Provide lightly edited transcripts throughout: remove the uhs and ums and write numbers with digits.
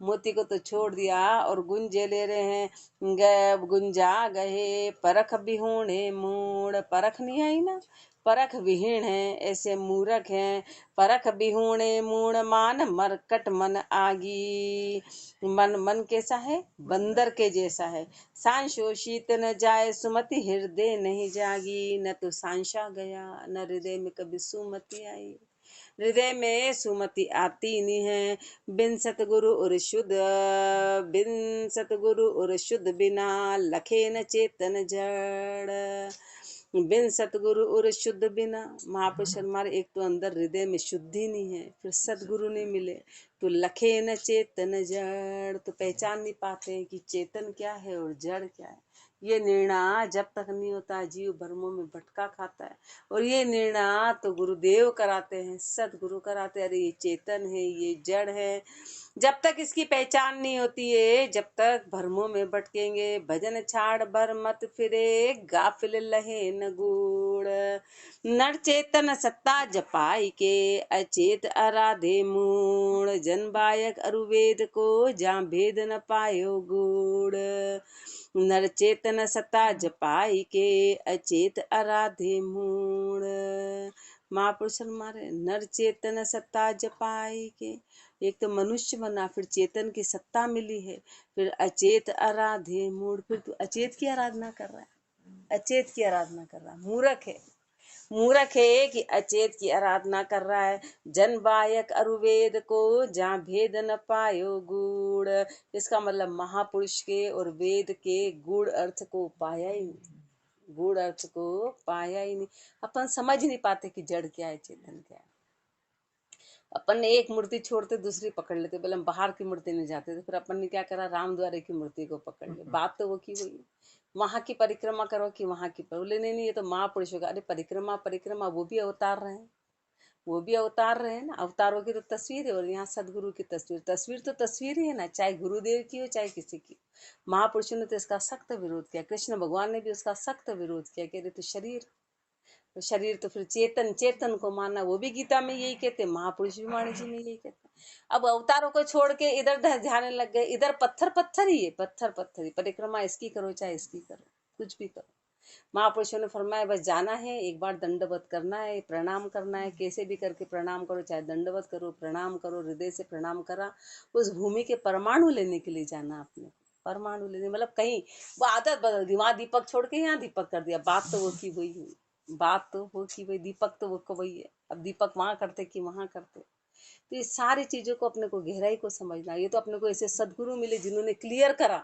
मोती को तो छोड़ दिया और गुंजे ले रहे हैं। गुंजा गए परख बिहूणे मूड, परख नहीं आई ना, परख विहीण है ऐसे मूरख हैं। परख बिहूणे मूड मान मरकट मन आगी, मन मन कैसा है, बंदर के जैसा है। सांशोषित न जाए सुमति हृदय नहीं जागी, न तो सांशा गया न हृदय में कभी सुमति आई। हृदय में सुमति आती नहीं है। बिन सतगुरु और शुद्ध, बिन सतगुरु और शुद्ध बिना लखे न चेतन जड़। बिन सतगुरु और शुद्ध बिना, महापुरुष हमारे एक तो अंदर हृदय में शुद्धि नहीं है, फिर सतगुरु नहीं मिले तो लखे न चेतन जड़, तो पहचान नहीं पाते कि चेतन क्या है और जड़ क्या है। ये निर्णय जब तक नहीं होता जीव भ्रमों में भटका खाता है, और ये निर्णय तो गुरुदेव कराते हैं, सदगुरु कराते हैं। अरे ये चेतन है, ये जड़ है। जब तक इसकी पहचान नहीं होती है, जब तक भ्रमों में भटकेंगे। भजन छाड़ भर मत फिरे, गाफिल लहे न गूढ़। नर चेतन सत्ता जपाई के, अचेत आराधे मूढ़। जन बायक अरुवेद को, जहाँ भेद न पायो गूढ़। नर चेतन सत्ता जपाई के, अचेत आराधे मूढ़। महापुरुष हमारे नर चेतन सत्ता जपाई के, एक तो मनुष्य बना, फिर चेतन की सत्ता मिली है, फिर अचेत आराधे मूढ़। फिर तू अचेत की आराधना कर रहा है, अचेत की आराधना कर रहा है, मूर्ख है। मूर्ख है कि अचेत की आराधना कर रहा है। जन बायक अरुवेद को, जहाँ भेद न पायो गूढ़। इसका मतलब महापुरुष के और वेद के गूढ़ अर्थ को पाया ही नहीं, गूढ़ अर्थ को पाया ही नहीं। अपन समझ नहीं पाते कि जड़ क्या है, चेतन क्या है। अपन ने एक मूर्ति छोड़ते दूसरी पकड़ लेते, पहले हम बाहर की मूर्ति में जाते थे, फिर अपन ने क्या करा, राम द्वारे की मूर्ति को पकड़ ले। बात तो वो की वही, वहां की परिक्रमा करो कि वहां की, बोले नहीं ये तो महापुरुषों का। अरे परिक्रमा परिक्रमा वो भी अवतार रहे हैं, वो भी अवतार रहे हैं ना। अवतारों की तो तस्वीर है, और यहाँ सदगुरु की तस्वीर, तस्वीर तो तस्वीर ही है ना, चाहे गुरुदेव की हो चाहे किसी की। महापुरुषों ने तो इसका सख्त विरोध किया, कृष्ण भगवान ने भी उसका सख्त विरोध किया, कह रहे तो शरीर, तो शरीर तो फिर चेतन, चेतन को मानना, वो भी गीता में यही कहते, महापुरुष भी वाणी जी में यही कहते। अब अवतारों को छोड़ के इधर ध्यान लग गए, इधर पत्थर पत्थर ही है, पत्थर पत्थर ही। परिक्रमा इसकी करो चाहे इसकी करो, कुछ भी करो। महापुरुषों ने फरमाया बस जाना है, एक बार दंडवत करना है, प्रणाम करना है, कैसे भी करके प्रणाम करो, चाहे दंडवत करो, प्रणाम करो, हृदय से प्रणाम करा। उस भूमि के परमाणु लेने के लिए जाना आपने, परमाणु लेने मतलब कहीं वो आदत बदल दी, वहां दीपक छोड़ के यहाँ दीपक कर दिया। बात तो वो की वही हुई, बात तो वो की वही, दीपक तो वो को वही है। अब दीपक वहां करते कि वहां करते, तो ये सारी चीजों को अपने को गहराई को समझना। ये तो अपने को ऐसे सदगुरु मिले जिन्होंने क्लियर करा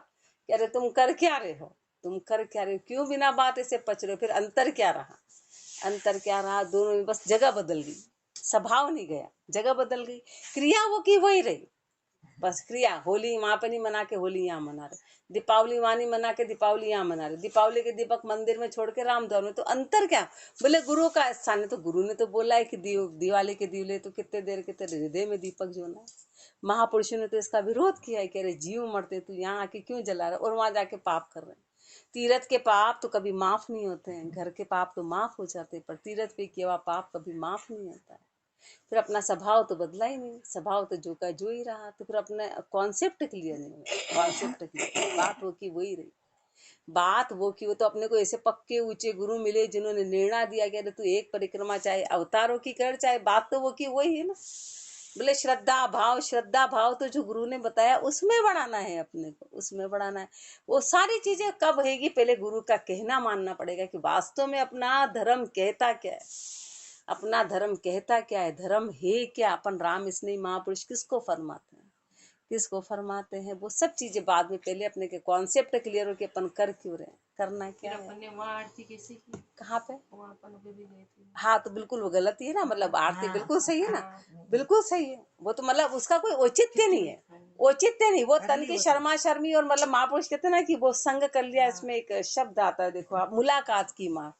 कि अरे तुम कर क्या रहे हो, तुम कर क्या रहे हो, क्यों बिना बात ऐसे पच रहे हो। फिर अंतर क्या रहा, अंतर क्या रहा, दोनों में बस जगह बदल गई, स्वभाव नहीं गया, जगह बदल गई, क्रिया वो की वही रही। बस क्रिया, होली वहां पर नहीं मना के होली यहाँ मना रहे, दीपावली वहां नहीं मना के दीपावली यहाँ मना रहे, दीपावली के दीपक मंदिर में छोड़ के रामद्वार में। तो अंतर क्या, बोले गुरु का स्थान है, तो गुरु ने तो बोला है कि दिवाली के दिवले तो कितने देर के तेरे हृदय में दीपक जोना। महापुरुषों ने तो इसका विरोध किया है, कह रहे जीव मरते तू यहाँ आके क्यों जला रहा, और वहां जाके पाप कर रहे हैं। तीरथ के पाप तो कभी माफ नहीं होते हैं, घर के पाप तो माफ हो जाते हैं, पर तीरथ पे किया हुआ पाप कभी माफ नहीं होता है। फिर अपना स्वभाव तो बदला ही नहीं, स्वभाव तो जो का जो ही रहा। तो फिर अपने कॉन्सेप्ट क्लियर नहीं हुआ, कॉन्सेप्ट क्लियर, बात वो की वही रही, बात वो की वो। तो अपने को ऐसे पक्के ऊंचे गुरु मिले जिन्होंने निर्णय दिया गया तू एक परिक्रमा चाहे अवतारों की कर, चाहे बात तो वो की वही है ना। बोले श्रद्धा भाव, श्रद्धा भाव तो जो गुरु ने बताया उसमें बढ़ाना है, अपने को उसमें बढ़ाना है। वो सारी चीजें कब होगी, पहले गुरु का कहना मानना पड़ेगा कि वास्तव में अपना धर्म कहता क्या है, अपना धर्म कहता क्या है, धर्म है क्या, अपन राम इसने महापुरुष किसको फरमाते हैं, किसको फरमाते हैं। वो सब चीजें बाद में, पहले अपने के कॉन्सेप्ट क्लियर हो कि अपन कर क्यों रहे, करना क्या है। अपने वहाँ आरती कैसी की, कहाँ पे, वहाँ अपन भी गए थे। हाँ तो बिल्कुल वो गलत ही है ना, मतलब आरती हाँ, बिल्कुल सही है ना, हाँ, बिल्कुल सही है। वो तो मतलब उसका कोई औचित्य नहीं है, औचित्य नहीं, वो तन की शर्मा शर्मी। और मतलब महापुरुष कहते हैं ना कि वो संग कर लिया, इसमें एक शब्द आता है देखो आप, मुलाकात की मार,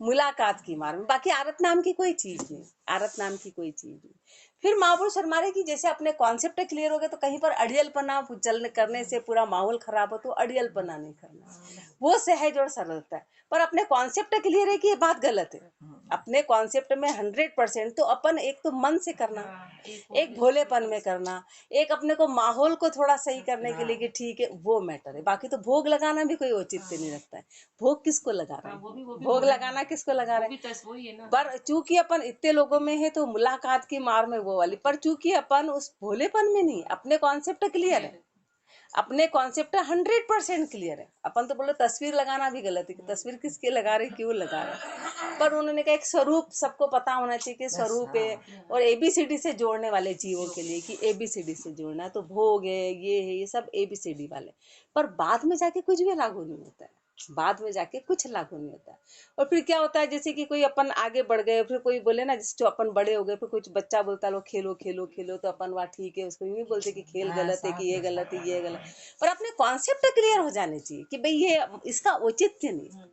मुलाकात की मार में। बाकी आरत नाम की कोई चीज नहीं, आरत नाम की कोई चीज नहीं। फिर महापुरुष फरमा रहे कि जैसे अपने कॉन्सेप्ट क्लियर हो गए तो कहीं पर अड़ियलपना चलने करने से पूरा माहौल खराब हो तो अड़ियलपना नहीं करना, वो सहज और सरलता है। पर अपने कॉन्सेप्ट क्लियर है कि ये बात गलत है, अपने कॉन्सेप्ट में 100% तो अपन एक तो मन से करना, एक भोलेपन में करना, एक अपने को माहौल को थोड़ा सही करने के लिए कि ठीक है वो मैटर है। बाकी तो भोग लगाना भी कोई औचित्य नहीं रखता है। भोग किसको लगा रहे हैं, भोग लगाना किसको लगा रहे हैं। पर चूंकि अपन इतने लोगों में है तो मुलाकात की मार में वो वाली, पर चूंकि अपन उस भोलेपन में नहीं, अपने कॉन्सेप्ट क्लियर है, अपने कॉन्सेप्ट 100% क्लियर है। अपन तो बोले तस्वीर लगाना भी गलत है कि तस्वीर किसके लगा रहे, क्यों लगा रहे, पर उन्होंने कहा एक स्वरूप सबको पता होना चाहिए कि स्वरूप है, और एबीसीडी से जोड़ने वाले जीवों के लिए कि एबीसीडी से जोड़ना है तो भोग है, ये सब एबीसीडी वाले। पर बाद में जाके कुछ भी लागू नहीं होता है, बाद में जाके कुछ लागू नहीं होता है। और फिर क्या होता है, जैसे कि कोई अपन आगे बढ़ गए, फिर कोई बोले ना जैसे जो अपन बड़े हो गए, फिर कुछ बच्चा बोलता लो खेलो खेलो खेलो, तो अपन वाह ठीक है, उसको नहीं बोलते कि खेल गलत है, कि ये गलत है, ये गलत। पर अपने कॉन्सेप्ट क्लियर हो जाने चाहिए कि भाई ये इसका औचित्य नहीं,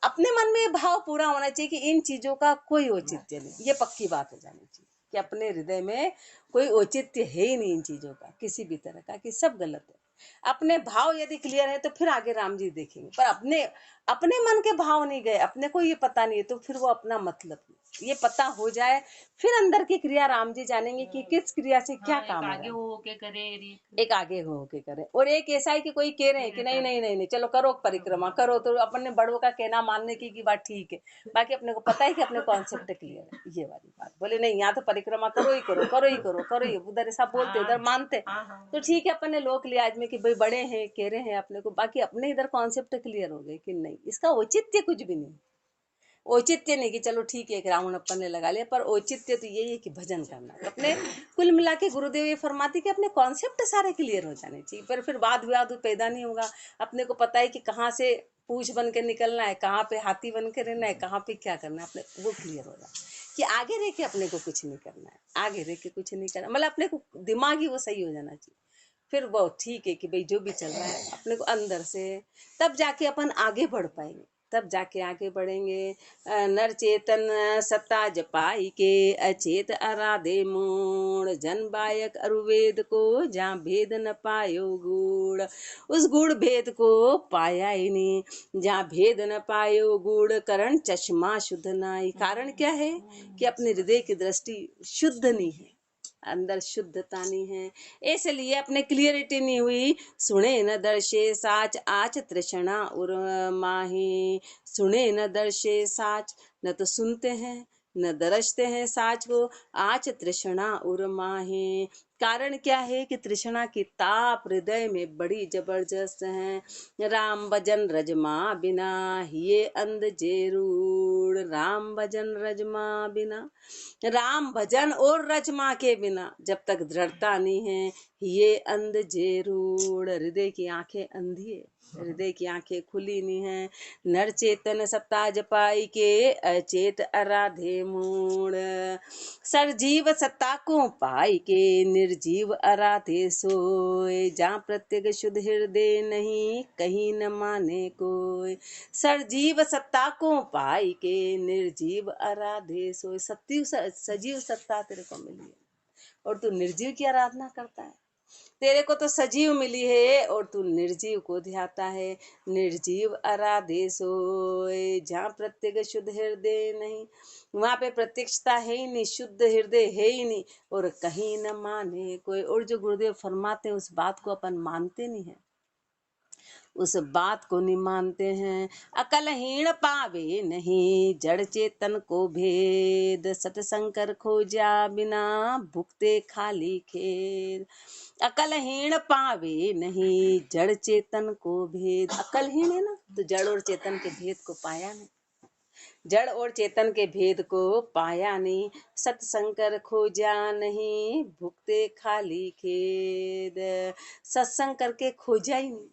अपने मन में भाव पूरा होना चाहिए कि इन चीजों का कोई औचित्य नहीं, ये पक्की बात हो जानी चाहिए कि अपने हृदय में कोई औचित्य है ही नहीं इन चीजों का किसी भी तरह का, कि सब गलत है। अपने भाव यदि क्लियर है तो फिर आगे राम जी देखेंगे, पर अपने अपने मन के भाव नहीं गए, अपने को ये पता नहीं है, तो फिर वो अपना मतलब नहीं। ये पता हो जाए फिर अंदर की क्रिया राम जी जानेंगे कि किस क्रिया से क्या काम है। आगे हो के करे, एक आगे हो के करे, और एक ऐसा है कि कोई कह रहे हैं कि नहीं नहीं नहीं नहीं चलो करो परिक्रमा करो, तो अपने बड़ों का कहना मानने की बात ठीक है, बाकी अपने को पता है कि अपने कॉन्सेप्ट क्लियर है, ये वाली बात। बोले नहीं यहाँ तो परिक्रमा करो ही करो, करो ही करो, करो ही, उधर ऐसा बोलते उधर मानते, तो ठीक है अपने लोक लिहाज में कि भाई बड़े हैं कह रहे हैं अपने को, बाकी अपने इधर कॉन्सेप्ट क्लियर हो गए कि नहीं इसका औचित्य कुछ भी नहीं। औचित्य नहीं कि चलो ठीक है एक रावण अपन ने लगा लिया, पर औचित्य तो यही है कि भजन करना। तो अपने कुल मिला के गुरुदेव ये फरमाते कि अपने कॉन्सेप्ट सारे क्लियर हो जाने चाहिए, पर फिर वाद विवाद पैदा नहीं होगा। अपने को पता है कि कहाँ से पूछ बन के निकलना है, कहाँ पे हाथी बन के रहना है, कहाँ पे क्या करना है, अपने वो क्लियर हो जाए कि आगे रह के अपने को कुछ नहीं करना है, आगे रह के कुछ नहीं करना, मतलब अपने को दिमाग ही वो सही हो जाना चाहिए। फिर वो ठीक है कि भाई जो भी चल रहा है अपने को अंदर से, तब जाके अपन आगे बढ़ पाएंगे, तब जाके आगे बढ़ेंगे। नर चेतन सत्ता जपाई के अचेत आराधे मूड, जन बायक अरुवेद को जहाँ भेद न पायो गुड़, उस गुड़ भेद को पाया ही नहीं जहाँ भेद न पायो गुड़, करण चश्मा शुद्ध नाई। कारण क्या है कि अपने हृदय की दृष्टि शुद्ध नहीं है, अंदर शुद्धता नहीं है, इसलिए अपने क्लियरिटी नहीं हुई। सुने न दर्शे साच आच तृष्णा उर माही, सुने न दर्शे साच, न तो सुनते हैं न दर्शते हैं साच को, आच तृष्णा उर माही। कारण क्या है कि तृष्णा की ताप हृदय में बड़ी जबरदस्त है। राम भजन रजमा बिना ये अंध जेरूड़, राम भजन रजमा बिना, राम भजन और रजमा के बिना जब तक दृढ़ता नहीं है, ये अंध जेरूड़, हृदय की आंखें अंधी है, हृदय की आंखें खुली नहीं है। नर चेतन सत्ता जपाई के अचेत आराधे मूड, सरजीव सत्ता को पाई के निर्जीव आराधे सोए, जहाँ प्रत्येक शुद्ध हृदय नहीं कहीं न माने कोई। सरजीव सत्ता को पाई के निर्जीव आराधे सोए, सजीव सत्ता तेरे को मिली है और तू निर्जीव की आराधना करता है। तेरे को तो सजीव मिली है और तू निर्जीव को ध्याता है। निर्जीव आराधे सोए, जहाँ प्रत्येक शुद्ध हृदय नहीं, वहां पे प्रत्यक्षता है ही नहीं, शुद्ध हृदय है ही नहीं, और कहीं न माने कोई। और जो गुरुदेव फरमाते हैं उस बात को अपन मानते नहीं है, उस बात को नहीं मानते हैं। अकलहीन पावे नहीं जड़ चेतन को भेद, सतसंकर खोजा बिना भुगते खाली खेद। अकलहीन पावे नहीं जड़ चेतन को भेद, अकलहीन है ना तो जड़ और चेतन के भेद को पाया नहीं, जड़ और चेतन के भेद को पाया नहीं, सत्संकर खोजा नहीं भुगते खाली खेद। सत्संग करके खोजा ही नहीं,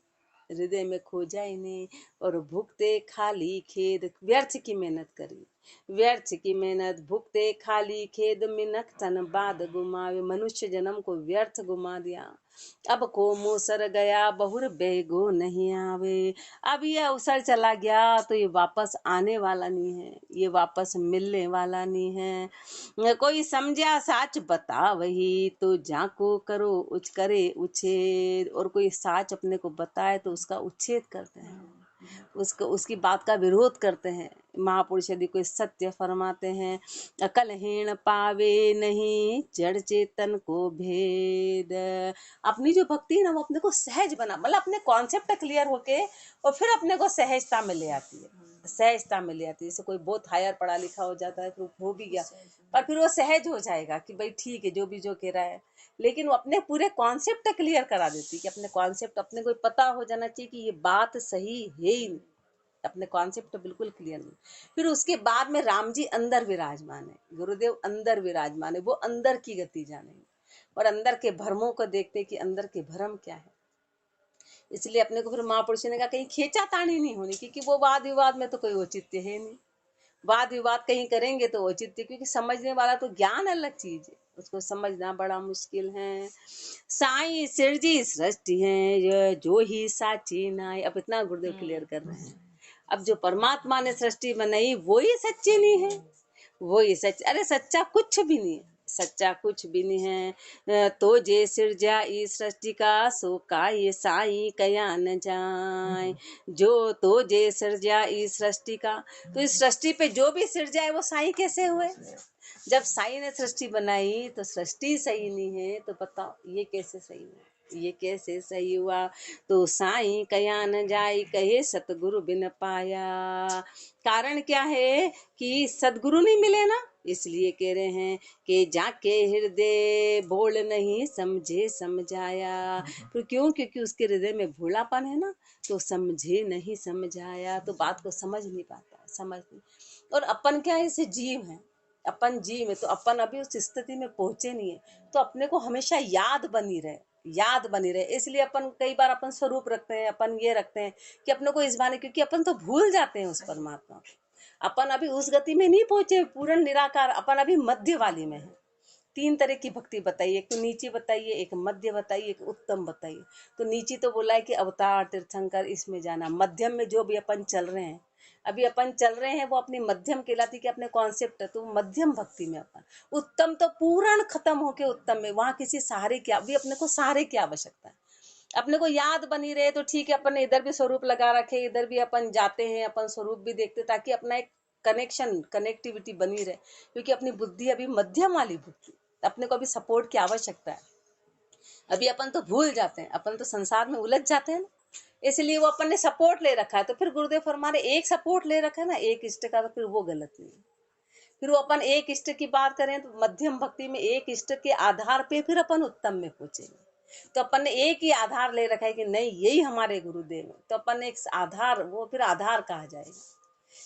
हृदय में खोजा ही नहीं, और भुगते खाली खेद, व्यर्थ की मेहनत करी, व्यर्थ की मेहनत भुगते खाली खेद, मिनक तन बाद गुमावे। मनुष्य जन्म को व्यर्थ गुमा दिया, अब को मूसर गया, बहुर बेगो नहीं आवे। अब ये अवसर चला गया तो ये वापस आने वाला नहीं है, ये वापस मिलने वाला नहीं है। कोई समझा साच बता वही, तो जाको करो उच करे उच्छेद। और कोई साच अपने को बताए तो उसका उच्छेद करते हैं, उसको उसकी बात का विरोध करते हैं। महापुरुष यदि कोई सत्य फरमाते हैं, अकलहीन पावे नहीं, जड़ चेतन को भेद। अपनी जो भक्ति है ना, वो अपने को सहज बना, मतलब अपने कॉन्सेप्ट क्लियर होके और फिर अपने को सहजता में ले आती है, सहजता में ले आती है। जैसे कोई बहुत हायर पढ़ा लिखा हो जाता है, फिर हो भी गया, पर फिर वो सहज हो जाएगा कि भाई ठीक है जो भी जो कह रहा है, लेकिन वो अपने पूरे कॉन्सेप्ट क्लियर करा देती है कि अपने कॉन्सेप्ट अपने को पता हो जाना चाहिए कि ये बात सही है ही नहीं, अपने कॉन्सेप्ट तो बिल्कुल क्लियर नहीं। फिर उसके बाद में राम जी अंदर विराजमान है, गुरुदेव अंदर विराजमान है, वो अंदर की गति जानेंगे और अंदर के भ्रमों को देखते कि अंदर के भ्रम क्या है। इसलिए अपने को फिर महापुरुष ने कहा कहीं खींचा तानी नहीं होनी, क्योंकि वो वाद विवाद में तो कोई औचित्य है नहीं। वाद विवाद कहीं करेंगे तो औचित्य, क्योंकि समझने वाला तो ज्ञान अलग चीज है, उसको समझना बड़ा मुश्किल है। साई सिरजी सृष्टि है, जो ही साची नाई। अब इतना गुरुदेव क्लियर कर रहे हैं। अब जो परमात्मा ने सृष्टि बनाई वो ही सच्ची नहीं है, वो ही सच, अरे सच्चा कुछ भी नहीं है, सच्चा कुछ भी नहीं है। तो जे सिरजा इस सृष्टि का, सो का ये साई कया न जाए। जो तो जे सिरजा इस सृष्टि का, तो इस सृष्टि पे जो भी सिरजा है वो साई कैसे हुए? जब साई ने सृष्टि बनाई तो सृष्टि सही नहीं है, तो बताओ ये कैसे सही हुआ, ये कैसे सही हुआ? तो साई कया न जाई, कहे सतगुरु बिन पाया। कारण क्या है कि सदगुरु नहीं मिले ना, इसलिए कह रहे हैं कि जाके हृदय भोल नहीं समझे समझाया। फिर क्यों? क्योंकि उसके हृदय में भोलापन है ना, तो समझे नहीं समझाया, तो बात को समझ नहीं पाता, समझ नहीं। और अपन क्या है, इसे जीव है, अपन जीव है, तो अपन अभी उस स्थिति में पहुंचे नहीं है, तो अपने को हमेशा याद बनी रहे, याद बनी रहे। इसलिए अपन कई बार अपन स्वरूप रखते हैं, अपन ये रखते हैं कि अपने को इस बाने, क्योंकि अपन तो भूल जाते हैं उस परमात्मा को। अपन अभी उस गति में नहीं पहुंचे पूर्ण निराकार, अपन अभी मध्य वाली में है। तीन तरह की भक्ति बताइए, एक तो नीचे बताइए, एक मध्य बताइए, एक उत्तम बताइए। तो नीचे तो बोला है कि अवतार तीर्थंकर इसमें जाना, मध्यम में जो भी अपन चल रहे हैं, अभी अपन चल रहे हैं वो अपनी मध्यम कहलाती कि अपने कॉन्सेप्ट है, तो मध्यम भक्ति में अपन। उत्तम तो पूर्ण खत्म होके उत्तम में, वहां किसी सहारे की, अभी अपने को सहारे की आवश्यकता है। अपने को याद बनी रहे तो ठीक है, अपन ने इधर भी स्वरूप लगा रखे, इधर भी अपन जाते हैं, अपन स्वरूप भी देखते, ताकि अपना एक कनेक्शन कनेक्टिविटी बनी रहे, क्योंकि अपनी बुद्धि अभी मध्यम वाली बुद्धि, अपने को अभी सपोर्ट की आवश्यकता है। अभी अपन तो भूल जाते हैं, अपन तो संसार में उलझ जाते हैं ना, इसलिए वो अपन ने सपोर्ट ले रखा है। तो फिर गुरुदेव फरमा रहे एक सपोर्ट ले रखा है ना एक इष्ट का, तो फिर वो गलत नहीं है। फिर वो अपन एक इष्ट की बात करें तो मध्यम भक्ति में एक इष्ट के आधार पे फिर अपन उत्तम में पहुंचेंगे। तो अपन ने एक ही आधार ले रखा है कि नहीं यही हमारे गुरुदेव है, तो अपन ने एक आधार, वो फिर आधार कहा जाएगा।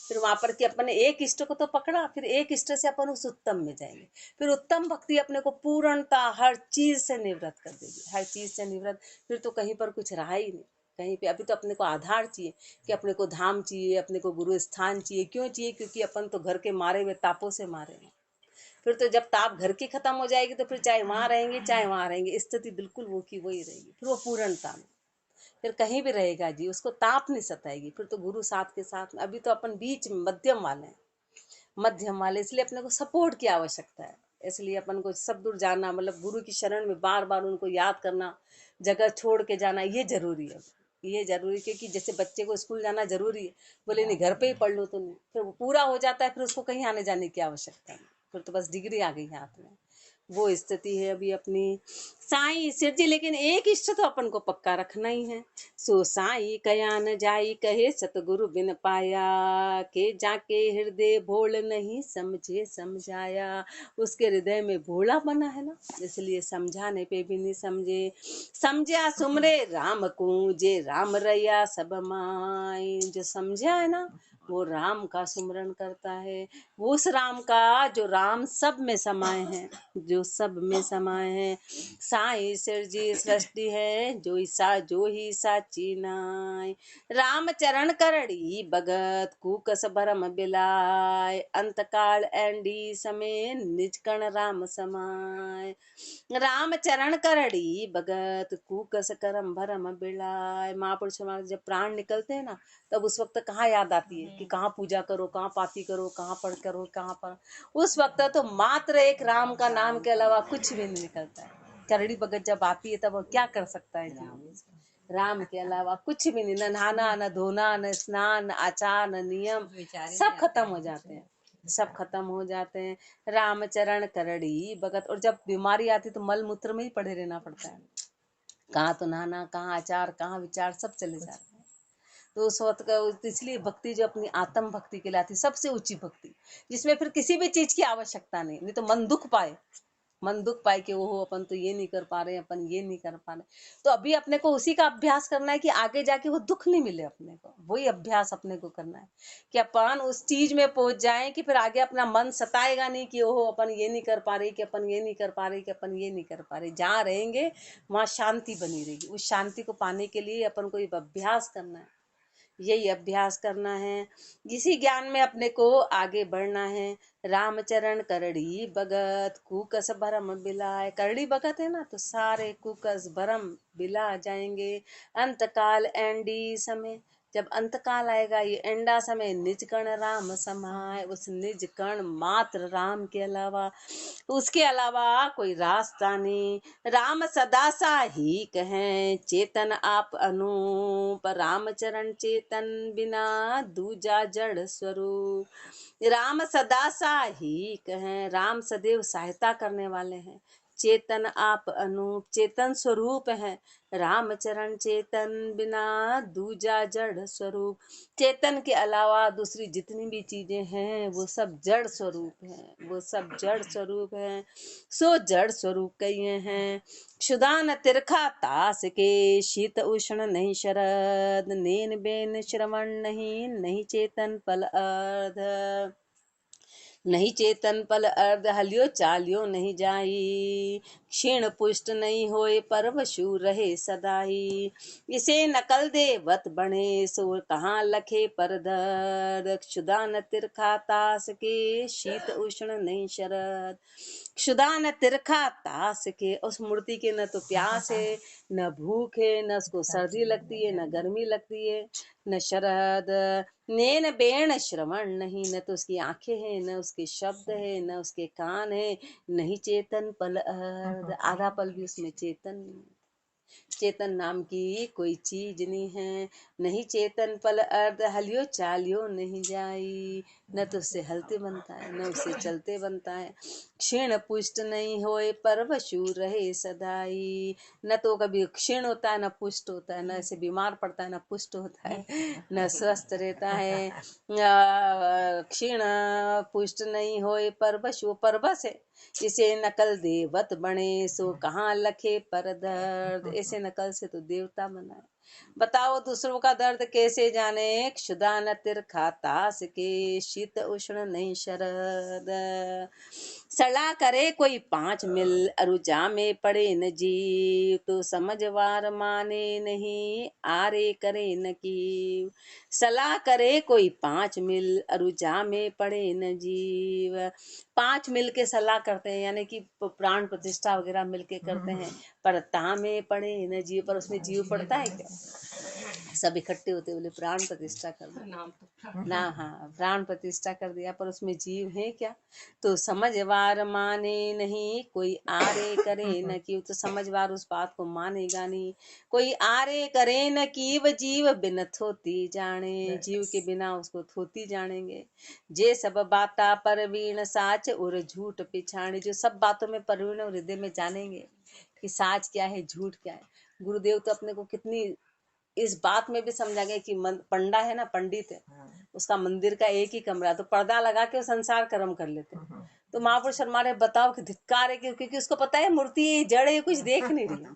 फिर वहां पर कि अपन ने एक इष्ट को तो पकड़ा, फिर एक इष्ट से अपन उस उत्तम में जाएंगे। फिर उत्तम भक्ति अपने को पूर्णता हर चीज से निवृत्त कर देगी, हर चीज से निवृत्त। फिर तो कहीं पर कुछ रहा ही नहीं कहीं पे। अभी तो अपने को आधार चाहिए कि अपने को धाम चाहिए, अपने को गुरु स्थान चाहिए। क्यों चाहिए? क्योंकि अपन तो घर के मारे हुए तापों से मारे हैं। फिर तो जब ताप घर की खत्म हो जाएगी तो फिर चाहे वहां रहेंगे चाहे वहां रहेंगे, स्थिति बिल्कुल वो की वही रहेगी। फिर वो पूर्णता में फिर कहीं भी रहेगा जी, उसको ताप नहीं सताएगी। फिर तो गुरु साथ के साथ में। अभी तो अपन बीच में मध्यम वाले हैं, मध्यम वाले, इसलिए अपने को सपोर्ट की आवश्यकता है। इसलिए अपन को सब दूर जाना, मतलब गुरु की शरण में बार बार उनको याद करना, जगह छोड़ के जाना, ये जरूरी है, ये जरूरी। क्योंकि जैसे बच्चे को स्कूल जाना जरूरी है, बोले नहीं घर पे ही पढ़ लो तो नहीं, फिर वो पूरा हो जाता है, फिर उसको कहीं आने जाने की आवश्यकता नहीं, फिर तो बस डिग्री आ गई हाथ में। वो स्थिति है अभी अपनी। साई सिर जी, लेकिन एक इष्ट तो अपन को पक्का रखना ही है। सो साई कया न जाई, कहे सतगुरु बिन पाया। के जाके हृदय भोल नहीं समझे समझाया। उसके हृदय में भोला बना है ना, इसलिए समझाने पे भी नहीं समझे। समझा सुमरे राम को, जे राम रैया सब माई। जो समझा है ना वो राम का सुमरन करता है। वो उस राम का जो राम सब में समाये हैं, जो सब में समाये हैं। साई सिरजी सृष्टि है जो ही साची नाय। राम चरण करड़ी भगत कूकस भरम बिलाय। अंतकाल एंडी समय निज कण राम समाय। राम चरण करड़ी भगत कूकस करम भरम बिलाय। महापुरुष हमारे जब प्राण निकलते हैं ना, तब उस वक्त कहाँ याद आती है कि कहाँ पूजा करो, कहाँ पाती करो, कहाँ पढ़ करो, कहाँ पर। उस वक्त तो मात्र एक राम का नाम के अलावा कुछ भी नहीं निकलता है। करड़ी भगत जब आती है तब वो क्या कर सकता है जी? राम के अलावा कुछ भी नहीं, न नहाना, न धोना, न स्नान, न आचार, न नियम, सब खत्म हो जाते हैं, सब खत्म हो जाते हैं। रामचरण करड़ी भगत। और जब बीमारी आती तो मल मूत्र में ही पड़े रहना पड़ता है। कहाँ तो नहाना, कहाँ आचार, कहाँ विचार, सब चले जाते हैं। तो उस वक्त का इसलिए भक्ति जो अपनी आत्म भक्ति कहलाती, सबसे ऊंची भक्ति, जिसमें फिर किसी भी चीज की आवश्यकता नहीं। नहीं तो मन दुख पाए, मन दुख पाए कि वो अपन तो ये नहीं कर पा रहे, अपन ये नहीं कर पा रहे। तो अभी अपने को उसी का अभ्यास करना है कि आगे जाके वो दुख नहीं मिले अपने को। वही अभ्यास अपने को करना है कि अपन उस चीज में पहुंच जाए कि फिर आगे अपना मन सताएगा नहीं कि ओहो अपन ये नहीं कर पा रहे, कि अपन ये नहीं कर पा रहे, कि अपन ये नहीं कर पा रहे। जहाँ रहेंगे वहाँ शांति बनी रहेगी। उस शांति को पाने के लिए अपन को ये अभ्यास करना है, यही अभ्यास करना है। इसी ज्ञान में अपने को आगे बढ़ना है। रामचरण करड़ी भगत कुकस भरम बिलाय। करड़ी भगत है ना, तो सारे कुकस भरम बिला जाएंगे। अंतकाल एंडी समय, जब अंतकाल आएगा, ये एंडा समय, निज कण राम समाय। उस निज कण मात्र राम के अलावा, उसके अलावा कोई रास्ता नहीं। राम सदा सा ही कहें चेतन आप अनूप। रामचरण चेतन बिना दूजा जड़ स्वरूप। राम सदा सा ही कहें, राम सदैव सहायता करने वाले हैं। चेतन आप अनूप, चेतन स्वरूप है। रामचरण चेतन बिना दूजा जड़ स्वरूप। चेतन के अलावा दूसरी जितनी भी चीजें हैं वो सब जड़ स्वरूप हैं, वो सब जड़ स्वरूप हैं। सो जड़ स्वरूप कहिए हैं। क्षुदान तिरखा तास के, शीत उष्ण नहीं शरद। नेन बेन श्रवण नहीं, नहीं चेतन पल अर्ध। नहीं चेतन पल अर्ध, हलियो चालियो नहीं जाई। क्षीण पुष्ट नहीं होए परवशु रहे सदाई। इसे नकल देवत बने, सो कहाँ लखे पर दर्द। क्षुदान तिरखा तास के, शीत उष्ण नहीं शरद। क्षुदान तिरखा तास के, उस मूर्ति के न तो प्यास है, न भूख है, न उसको सर्दी लगती है, न गर्मी लगती है, न शरद। नैन बेण श्रवण नहीं, न तो उसकी आंखें हैं, न उसके शब्द है, न उसके कान है। नहीं चेतन पल अर्ध, आधा पल भी उसमें चेतन नहीं। चेतन नाम की कोई चीज नहीं है। नहीं चेतन पल अर्ध, हलियो चालियो नहीं जाई। न तो उससे हलते बनता है, न उससे चलते बनता है। क्षीण पुष्ट नहीं होए परवशु रहे सदाई। न तो कभी क्षीण होता है, न पुष्ट होता है, न ऐसे बीमार पड़ता है, न पुष्ट होता है, न स्वस्थ रहता है। क्षीण पुष्ट नहीं होए परवशु, परवश है। इसे नकल देवत बने, सो कहाँ लखे पर दर्द। ऐसे नकल से तो देवता बनाए। बताओ दूसरों का दर्द कैसे जाने। क्षुदान तिरखा तास के, शीत उष्ण नहीं शरद। सला करे कोई 5 मिल, अरुजा में पड़े न जीव। तो समझवार माने नहीं, आरे करे न कीव। सलाह करे कोई 5 मिल, अरुजा में पड़े न जीव। 5 मिल के सलाह करते हैं, यानी कि प्राण प्रतिष्ठा वगैरह मिलके करते हैं, पर ता में पड़े न जीव। पर उसमें जीव पड़ता है क्या? सब इकट्ठे होते बोले प्राण प्रतिष्ठा कर दिया ना, हाँ प्राण प्रतिष्ठा कर दिया, पर उसमें जीव है क्या? तो समझवार माने नहीं, कोई आरे करे न कीव। तो समझवार उस बात को मानेगा नहीं। कोई आरे करे न कीव, जीव बिन थोती जाने। जीव के बिना उसको थोती जानेंगे। जे सब बाता परवीण साच, और झूठ पिछाड़ी। जो सब बातों में परवीण और हृदय में जानेंगे कि साच क्या है, झूठ क्या है। गुरुदेव तो अपने को कितनी इस बात में भी समझा गया कि पंडा है ना, पंडित है, उसका मंदिर का एक ही कमरा, तो पर्दा लगा के वो संसार कर्म कर लेते। तो महापुरुष हमारे बताओ कि धिक्कार है, क्योंकि उसको पता है मूर्ति जड़ है, कुछ देख नहीं रही।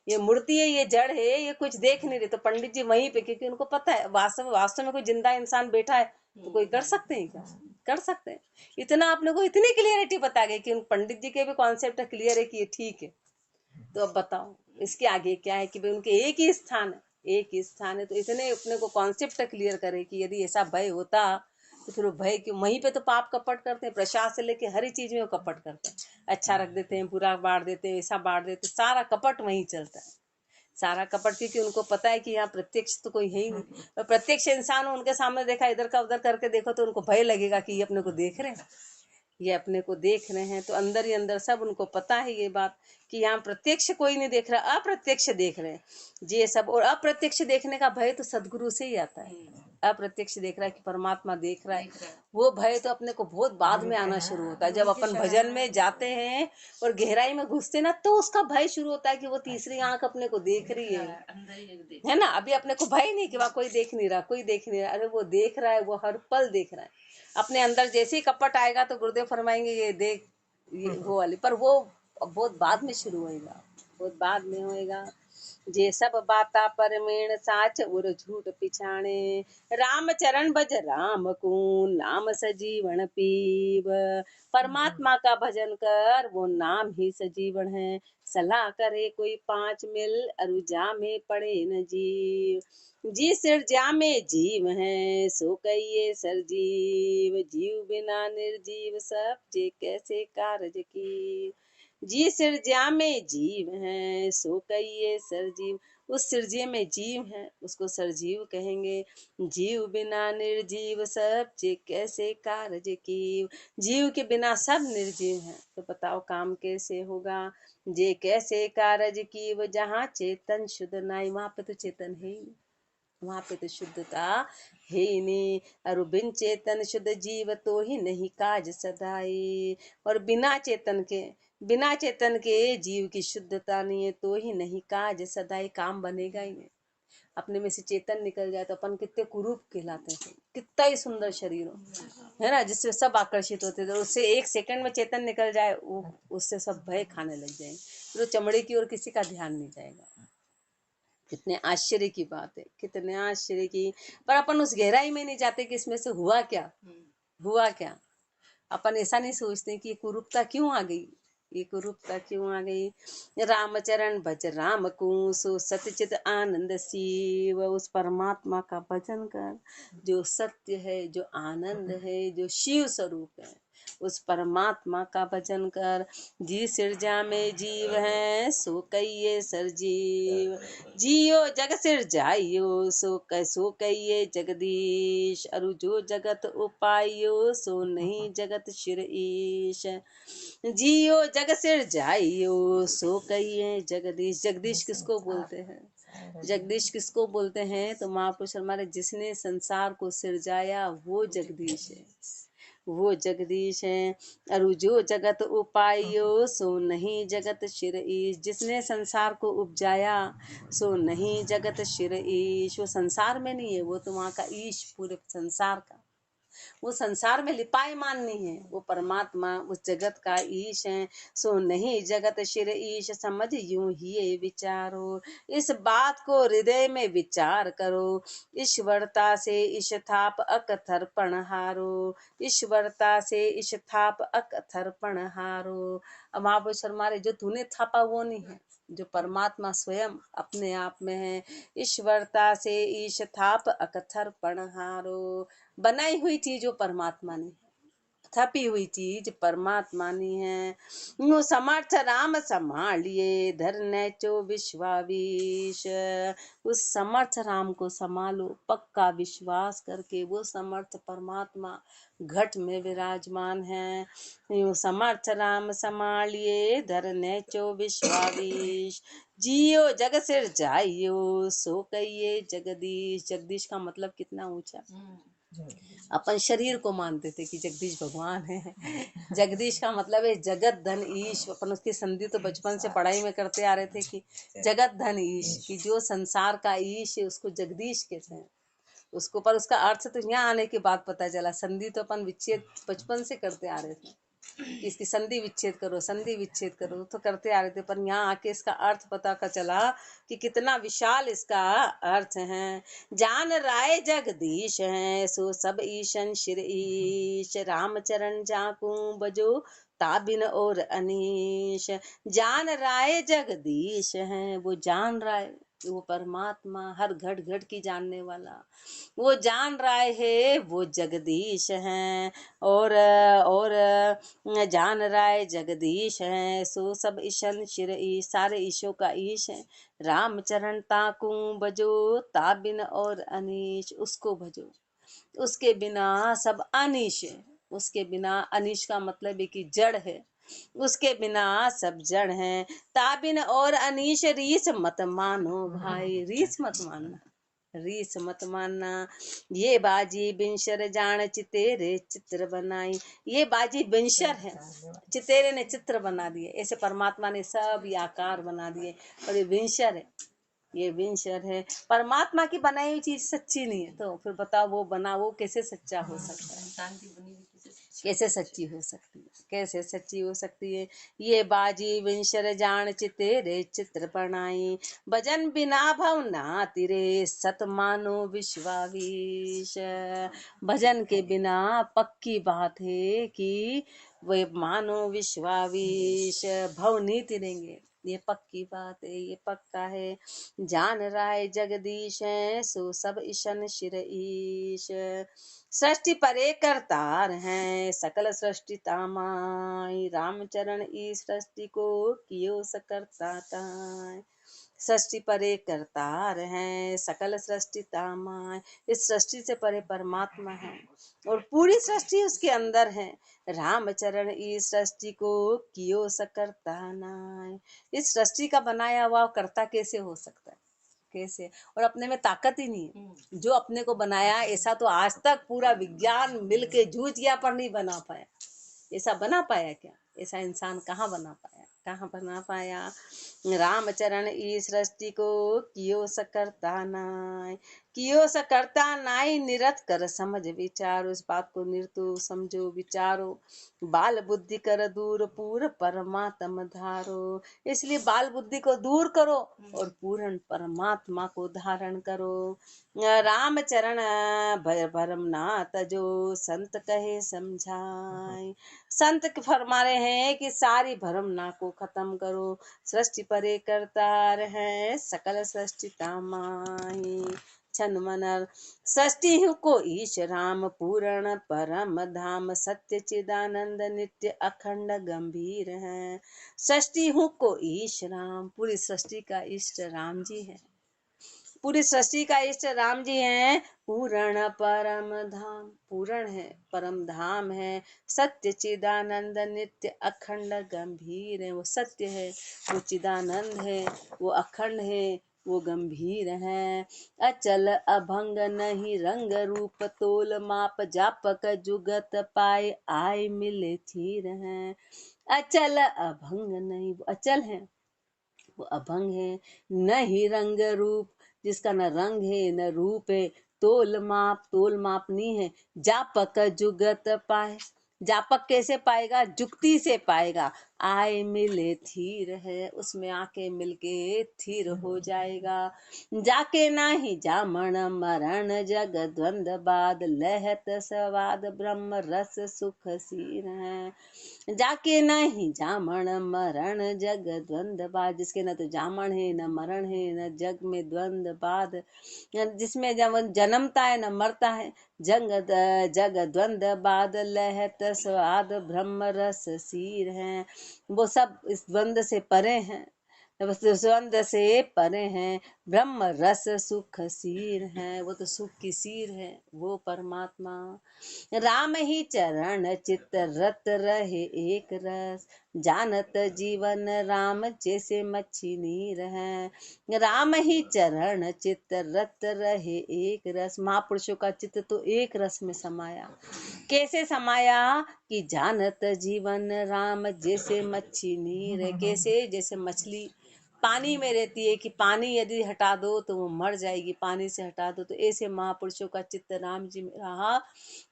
ये मूर्ति है, ये जड़ है, ये कुछ देख नहीं रहे। तो पंडित जी वहीं पे, क्योंकि उनको पता है वास्तव में कोई जिंदा इंसान बैठा है तो कोई कर सकते हैं क्या? कर सकते हैं। इतना आपने को इतनी क्लियरिटी बता गई कि उन पंडित जी के भी कॉन्सेप्ट क्लियर है कि ये ठीक है। तो अब बताओ इसके आगे क्या है कि भाई उनके एक ही स्थान है, एक ही स्थान है। तो इतने अपने को कॉन्सेप्ट क्लियर करे कि यदि ऐसा भय होता तो फिर वो भय क्यों? वहीं पे तो पाप कपट करते हैं, प्रसाद से लेके हर एक चीज में वो कपट करते हैं। अच्छा रख देते हैं, बुरा बांट देते हैं, ऐसा बांट देते हैं, सारा कपट वहीं चलता है, सारा कपट। क्योंकि उनको पता है कि यहाँ प्रत्यक्ष तो कोई है ही नहीं। और प्रत्यक्ष इंसान उनके सामने देखा, इधर का उधर करके देखो तो उनको भय लगेगा कि ये अपने को देख रहे हैं, ये अपने को देख रहे हैं। तो अंदर ही अंदर सब उनको पता है ये बात कि यहाँ प्रत्यक्ष कोई नहीं देख रहा, अप्रत्यक्ष देख रहे हैं ये सब। और अप्रत्यक्ष देखने का भय तो सदगुरु से ही आता है। अप्रत्यक्ष देख रहा है कि परमात्मा देख रहा है, वो भय तो अपने को बहुत बाद में आना शुरू होता है। जब अपन भजन में जाते हैं और गहराई में घुसते ना, तो उसका भय शुरू होता है कि वो तीसरी आंख अपने को देख रही है ना। अभी अपने को भय नहीं कि वहाँ कोई देख नहीं रहा, कोई देख नहीं रहा। अरे वो देख रहा है, वो हर पल देख रहा है। अपने अंदर जैसे ही कपट आएगा तो गुरुदेव फरमाएंगे ये देख, ये वो वाली, पर वो बहुत बाद में शुरू होएगा, बहुत बाद में होएगा। जे सब बाता परमेण साच उर झूठ पिछाणे, राम चरण भज राम को नाम सजीवन पीव। परमात्मा का भजन कर, वो नाम ही सजीवन है। सलाह करे कोई 5 मिल, अरुजा में पड़े न जीव। जी सिरजा में जीव है, सो कहिए सरजीव। जीव बिना निर्जीव सब, जे कैसे कारज की। जी सिरजा में जीव है, सो कहिए सरजीव। उस सिरजे में जीव है, उसको सरजीव कहेंगे। जीव बिना निर्जीव सब, जे कैसे कारज की। जीव के बिना सब निर्जीव है, तो बताओ काम कैसे होगा। जे कैसे कारज की, वो जहाँ चेतन शुद्ध नाई, वहां पे तो चेतन है ही नहीं, वहां पे तो शुद्धता है ही नहीं। और बिन चेतन शुद्ध जीव तो ही नहीं काज सदाई। और बिना चेतन के जीव की शुद्धता नहीं है तो ही नहीं काज सदाई, काम बनेगा ही नहीं। अपने में से चेतन निकल जाए तो अपन कितने कुरूप कहलाते हैं, कितना ही सुंदर शरीर हो, है ना, जिससे सब आकर्षित होते थे। उससे 1 सेकंड में चेतन निकल जाए, उससे सब भय खाने लग जाएंगे, फिर चमड़े की ओर किसी का ध्यान नहीं जाएगा। कितने आश्चर्य की बात है, कितने आश्चर्य की। पर अपन उस गहराई में नहीं जाते कि इसमें से हुआ क्या, हुआ क्या। अपन ऐसा नहीं सोचते कि ये कुरूपता क्यों आ गई, ये कुरूपता क्यों आ गई। रामचरण भज राम को, सो सत्यचित आनंद शिव। उस परमात्मा का भजन कर, जो सत्य है, जो आनंद है, जो शिव स्वरूप है, उस परमात्मा का भजन कर। जी सिरजा में जीव है, सो कहिए सरजीव। जियो जग सिर जाइयो, सो कहिए जगदीश। अरु जो जगत उपायो, सो नहीं जगत शिर ईश। जियो जग सिर जाइयो, सो कहिए जगदीश। जगदीश किसको बोलते हैं, जगदीश किसको बोलते हैं? तो महापुरुष हमारे, जिसने संसार को सिरजाया वो जगदीश है, वो जगदीश है। अरु जो जगत उपायो, सो नहीं जगत शिर ईश। जिसने संसार को उपजाया, सो नहीं जगत शिर ईश। वो संसार में नहीं है, वो तो वहाँ का ईश, पूरे संसार का। वो संसार में लिपायमान नहीं है, वो परमात्मा उस जगत का ईश है। सो नहीं जगत शिर ईश, समझ यूं ही ये विचारो। इस बात को हृदय में विचार करो। ईश्वरता से इशथाप अकथर्पण हारो। ईश्वरता से इशथाप अकथर्पण हारो। अब आप शर्मारे, जो तूने थापा वो नहीं है, जो परमात्मा स्वयं अपने आप में है। ईश्वरता से ईश थाप अकथर्पण हारो। बनाई हुई चीज वो परमात्मा नहीं है, थपी हुई चीज परमात्मा नहीं है। यूं समर्थ राम संभालिए, धरने चो विश्वावीश। उस समर्थ राम को संभालो, पक्का विश्वास करके। वो समर्थ परमात्मा घट में विराजमान है। यूं समर्थ राम संभालिए, धरने चो विश्वावीश। जियो जग सिर जाइयो, सो कहिए जगदीश। जगदीश का मतलब कितना ऊंचा। अपन शरीर को मानते थे कि जगदीश भगवान है। जगदीश का मतलब है जगत धन ईश। अपन उसकी संधि तो बचपन से पढ़ाई में करते आ रहे थे कि जगत धन ईश, कि जो संसार का ईश है उसको जगदीश कहते हैं उसको। पर उसका अर्थ तो यहाँ आने के बाद पता चला, संधि तो अपन विच्छेद बचपन से करते आ रहे थे। कि इसकी संधि विच्छेद करो, संधि विच्छेद करो, तो करते आ रहे थे। पर यहाँ आके इसका अर्थ पता का चला कि कितना विशाल इसका अर्थ है। जान राय जगदीश है, सो सब ईशन शिर ईश, रामचरण जाकू बजो ताबिन और अनीश। जान राय जगदीश है, वो जान रहा है, वो परमात्मा हर घट घट की जानने वाला, वो जान रहा है, वो जगदीश है। और जान रहा है जगदीश है, सो सब ईशन शिर ईश, सारे ईशों का ईश है। रामचरण ताकू भजो ताबिन और अनीश, उसको भजो, उसके बिना सब अनीश है। उसके बिना, अनीश का मतलब है कि जड़ है, उसके बिना सब जड़ हैं। ताबिन और अनीश, रीस मत मानो भाई, रीस मत मानना, रीस मत मानना। ये बाजी बिंशर जान चितेरे चित्र बनाई, ये बाजी बिंशर है, चितेरे ने चित्र बना दिए, ऐसे परमात्मा ने सब ये आकार बना दिए, और ये विंशर है, ये विंशर है। परमात्मा की बनाई हुई चीज सच्ची नहीं है, तो फिर बताओ वो बना, वो कैसे सच्चा हो सकता है? कैसे सच्ची हो सकती है? कैसे सच्ची हो सकती है? ये बाजी विंशर जान चितेरे चित्र बनाई, भजन बिना भवना तिरे सत मानो विश्वावीश। भजन के बिना पक्की बात है कि वे मानो विश्वावीश, भव नहीं तिरेंगे, ये पक्की बात है, ये पक्का है। जान रहा है जगदीश है, सो सब ईशन शिर ईश। सृष्टि परे करतार हैं, सकल सृष्टि तामाई, रामचरण ई सृष्टि को कियो सकरता ताय। सृष्टि परे करतार हैं, सकल सृष्टि तामाय, इस सृष्टि से परे परमात्मा है, और पूरी सृष्टि उसके अंदर है। रामचरण इस सृष्टि को कियो सकरता नाय, इस सृष्टि का बनाया हुआ करता कैसे हो सकता है? कैसे? और अपने में ताकत ही नहीं है जो अपने को बनाया, ऐसा तो आज तक पूरा विज्ञान मिलके जूझ गया पर नहीं बना पाया। ऐसा बना पाया क्या? ऐसा इंसान कहाँ बना पाया, कहाँ बना पाया? रामचरण ई सृष्टि को कियो सकरता नाय, कियो सकरता नाय, निरत कर समझ विचारो, इस बात को निरतु समझो विचारो। बाल बुद्धि कर दूर पूर परमात्म धारो, इसलिए बाल बुद्धि को दूर करो और पूर्ण परमात्मा को धारण करो। रामचरण भरमनाथ जो संत कहे समझाए, संत फरमा रहे हैं कि सारी भरम ना को खत्म करो। सृष्टि परे करतार है, सकल सृष्टि तामाही, छन मनर सृष्टि को ईश राम, पूर्ण परम धाम, सत्य चिदानंद नित्य अखंड गंभीर है। सृष्टि को ईश राम, पूरी सृष्टि का इष्ट राम जी है, पूरी सृष्टि का इष्ट राम जी हैं। पूर्ण परम धाम, पूर्ण है, परम धाम है, सत्य चिदानंद नित्य अखंड गंभीर है। वो सत्य है, वो चिदानंद है, वो अखंड है, वो गंभीर है। अचल अभंग नहीं रंग रूप, तोल माप जापक जुगत पाए, आय मिले थीर है। अचल अभंग नहीं, वो अचल है, वो अभंग है, न ही रंग रूप, जिसका न रंग है न रूप है, तोल माप, तोल माप नहीं है, जापक जुगत पाए, जापक कैसे पाएगा? जुक्ति से पाएगा। आए मिले थीर है, उसमें आके मिलके थीर हो जाएगा। जाके नाही जामण मरण, जग द्वंद बाद लहत स्वाद, ब्रह्म रस सुख सीर है। जाके नहीं जामण मरण, जग द्वंद बाद, जिसके न तो जामण है न मरण है न जग में द्वंद बाद, जिसमें जब जन्मता है न मरता है, जग द्वंद बाद लहत स्वाद, ब्रह्म रस सीर है। वो सब इस द्वंद से परे हैं, द्वंद से परे हैं, ब्रह्म रस सुख सीर है, वो तो सुख की सीर है, वो परमात्मा। राम ही चरण चित्त रत रहे एक रस, जानत जीवन राम जैसे मच्छी नीर है। राम ही चरण चित्त रत रहे एक रस, महापुरुषों का चित्त तो एक रस में समाया। कैसे समाया? कि जानत जीवन राम जैसे मच्छी नीर है। कैसे? जैसे मछली पानी में रहती है कि पानी यदि हटा दो तो वो मर जाएगी, पानी से हटा दो। तो ऐसे महापुरुषों का चित्त राम जी में रहा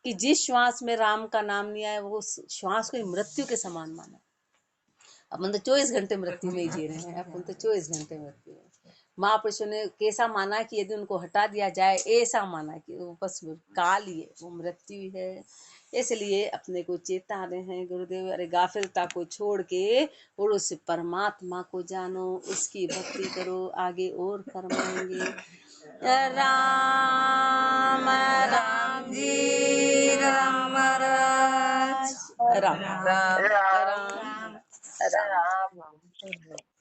कि जिस श्वास में राम का नाम नहीं आया वो श्वास को मृत्यु के समान माना। अपन तो 24 घंटे मृत्यु में ही जी रहे हैं, अपन तो 24 घंटे मृत्यु में। महापुरुषों ने कैसा माना कि यदि उनको हटा दिया जाए, ऐसा माना कि वो बस काल ही है, वो मृत्यु है। इसलिए अपने को चेता रहे हैं गुरुदेव, अरे गाफिलता को छोड़ के और उस परमात्मा को जानो, उसकी भक्ति करो, आगे और फरमाएंगे। राम राम जी राम राज राम राम राम राम राम।